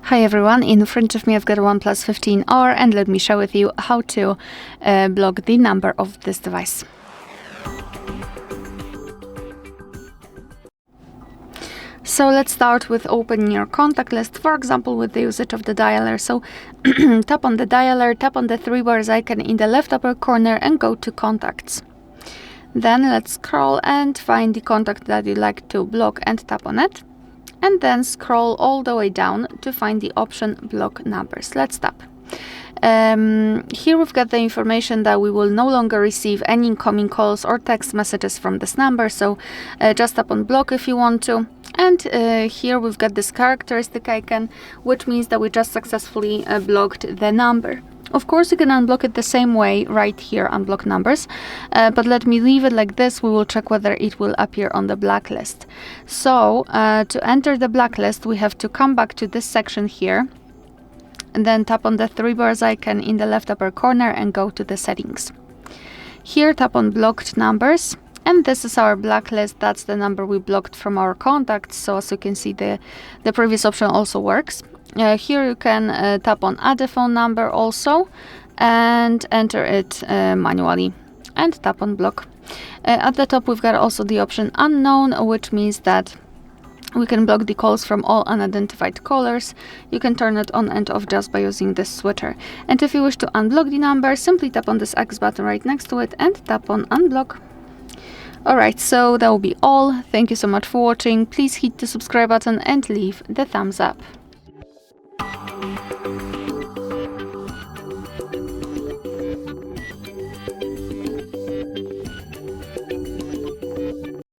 Hi everyone, in front of me I've got a OnePlus 15R and let me share with you how to block the number of this device. So let's start with opening your contact list, for example with the usage of the dialer. So tap on the dialer, tap on the three bars icon in the left upper corner and go to contacts. Then let's scroll and find the contact that you'd like to block and tap on it. And then scroll all the way down to find the option block numbers. Let's tap. Here we've got the information that we will no longer receive any incoming calls or text messages from this number, so just tap on block if you want to. And here we've got this characteristic icon, which means that we just successfully blocked the number. Of course, you can unblock it the same way right here, unblock numbers, but let me leave it like this. We will check whether it will appear on the blacklist. So to enter the blacklist, we have to come back to this section here and then tap on the three bars icon in the left upper corner and go to the settings. Here tap on blocked numbers, and this is our blacklist. That's the number we blocked from our contacts. So as you can see, the previous option also works. Here you can tap on add a phone number also and enter it manually and tap on block. At the top we've got also the option unknown, which means that we can block the calls from all unidentified callers. You can turn it on and off just by using this switcher. And if you wish to unblock the number, simply tap on this X button right next to it and tap on unblock. Alright, so that will be all. Thank you so much for watching. Please hit the subscribe button and leave the thumbs up.